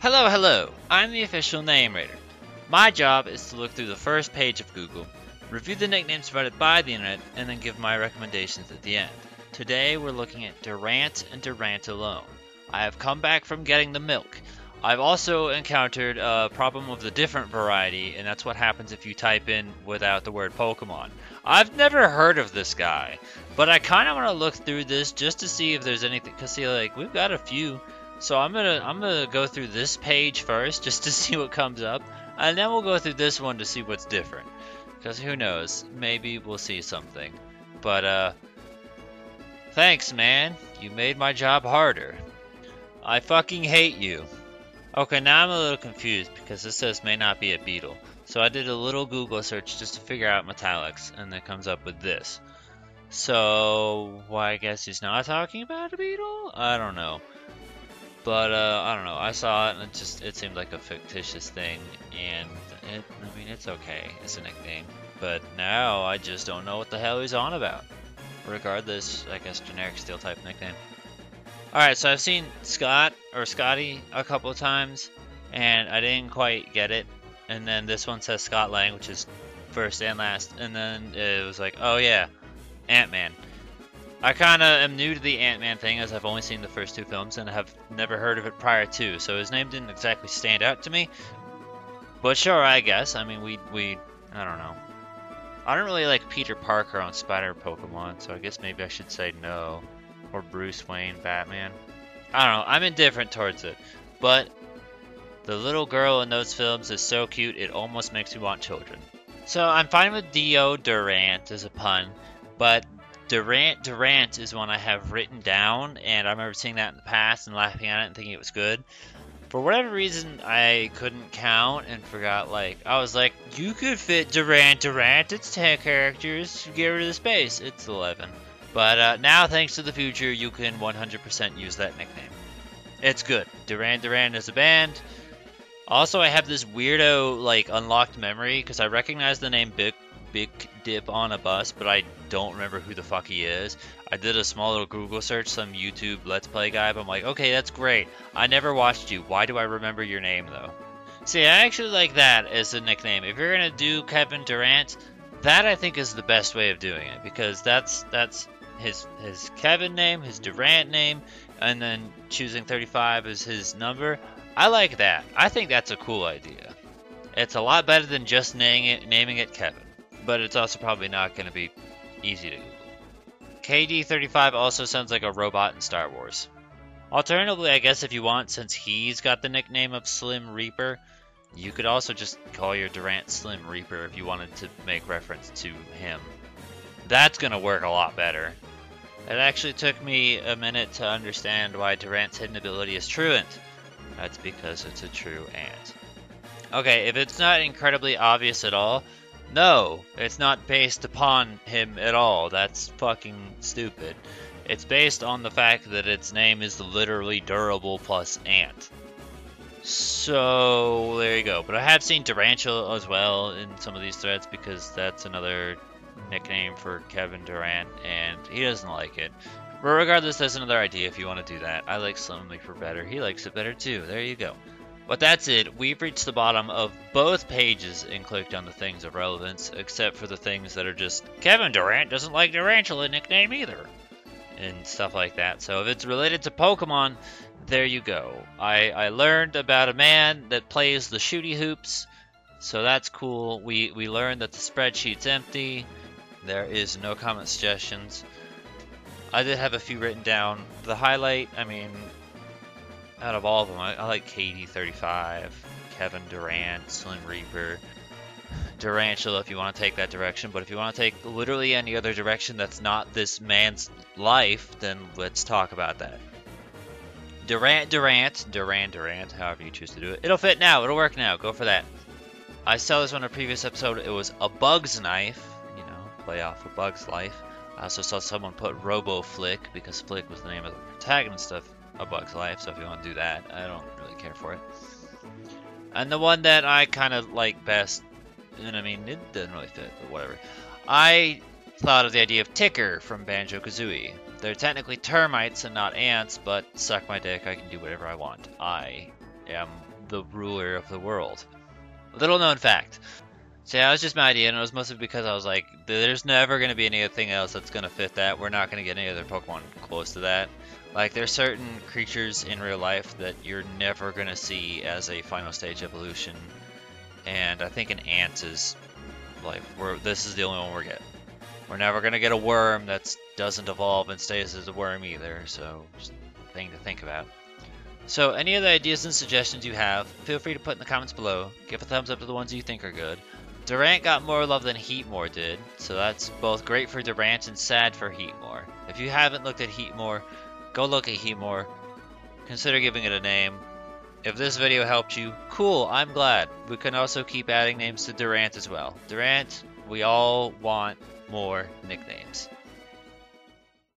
Hello, hello! I'm the official name raider. My job is to look through the first page of Google, review the nicknames provided by the internet, and then give my recommendations at the end. Today we're looking at Durant and Durant alone. I have come back from getting the milk. I've also encountered a problem of the different variety, and that's what happens if you type in without the word Pokemon. I've never heard of this guy, but I kind of want to look through this just to see if there's anything, because see, like, we've got a few. So I'm gonna go through this page first just to see what comes up, and then we'll go through this one to see what's different. Because who knows, maybe we'll see something. But thanks, man. You made my job harder. I fucking hate you. Okay, now I'm a little confused because this says may not be a beetle. So I did a little Google search just to figure out Metallics, and it comes up with this. So, well, I guess he's not talking about a beetle? I don't know. But, I don't know, I saw it and it seemed like a fictitious thing, and I mean, it's okay, it's a nickname. But now I just don't know what the hell he's on about. Regardless, I guess generic steel type nickname. Alright, so I've seen Scott, or Scotty, a couple of times, and I didn't quite get it. And then this one says Scott Lang, which is first and last, and then it was like, oh yeah, Ant-Man. I kind of am new to the Ant-Man thing, as I've only seen the first two films and have never heard of it prior to, so his name didn't exactly stand out to me. But sure, I guess. I mean, I don't know. I don't really like Peter Parker on Spider Pokemon, so I guess maybe I should say no. Or Bruce Wayne Batman. I don't know, I'm indifferent towards it. But the little girl in those films is so cute, it almost makes me want children. So I'm fine with Dio Durant as a pun, but Durant is one I have written down, and I remember seeing that in the past and laughing at it and thinking it was good. For whatever reason, I couldn't count and forgot, like, I was like, you could fit Durant, it's 10 characters, get rid of the space. It's 11. But now, thanks to the future, you can 100% use that nickname. It's good. Duran is a band. Also, I have this weirdo, like, unlocked memory, because I recognize the name Big Dip on a Bus, but I don't remember who the fuck he is. I did a small little Google search, some YouTube Let's Play guy, but I'm like, okay, that's great. I never watched you. Why do I remember your name, though? See, I actually like that as a nickname. If you're gonna do Kevin Durant, that I think is the best way of doing it, because that's his Kevin name, his Durant name, and then choosing 35 as his number. I like that. I think that's a cool idea. It's a lot better than just naming it Kevin. But it's also probably not going to be easy to Google. KD35 also sounds like a robot in Star Wars. Alternatively, I guess if you want, since he's got the nickname of Slim Reaper, you could also just call your Durant Slim Reaper if you wanted to make reference to him. That's going to work a lot better. It actually took me a minute to understand why Durant's hidden ability is Truant. That's because it's a true ant. Okay, if it's not incredibly obvious at all, no, it's not based upon him at all. That's fucking stupid. It's based on the fact that its name is literally Durable plus Ant. So, there you go. But I have seen Durantula as well in some of these threads, because that's another nickname for Kevin Durant, and he doesn't like it. But regardless, that's another idea if you want to do that. I like Slim Reaper better. He likes it better too. There you go. But that's it. We've reached the bottom of both pages and clicked on the things of relevance, except for the things that are just, Kevin Durant doesn't like Durantula nickname either, and stuff like that. So if it's related to Pokemon, there you go. I learned about a man that plays the shooty hoops, so that's cool. We learned that the spreadsheet's empty. There is no comment suggestions. I did have a few written down. The highlight, I mean, out of all of them, I like KD35, Kevin Durant, Slim Reaper, Durantula if you want to take that direction. But if you want to take literally any other direction that's not this man's life, then let's talk about that. Duran, however you choose to do it. It'll fit now, it'll work now, go for that. I saw this on a previous episode, it was a Bug's Knife, you know, play off a Bug's Life. I also saw someone put Robo Flick, because Flick was the name of the protagonist of A Bug's Life, so if you want to do that, I don't really care for it. And the one that I kind of like best, and I mean, it doesn't really fit, but whatever. I thought of the idea of Ticker from Banjo-Kazooie. They're technically termites and not ants, but suck my dick, I can do whatever I want. I am the ruler of the world. Little known fact. So yeah, that was just my idea, and it was mostly because I was like, there's never going to be anything else that's going to fit that. We're not going to get any other Pokemon close to that. Like, there's certain creatures in real life that you're never going to see as a final stage evolution. And I think an ant is, like, this is the only one we're getting. We're never going to get a worm that doesn't evolve and stays as a worm either, so just a thing to think about. So any of the ideas and suggestions you have, feel free to put in the comments below. Give a thumbs up to the ones you think are good. Durant got more love than Heatmor did, so that's both great for Durant and sad for Heatmor. If you haven't looked at Heatmor, go look at Heatmor. Consider giving it a name. If this video helped you, cool, I'm glad. We can also keep adding names to Durant as well. Durant, we all want more nicknames.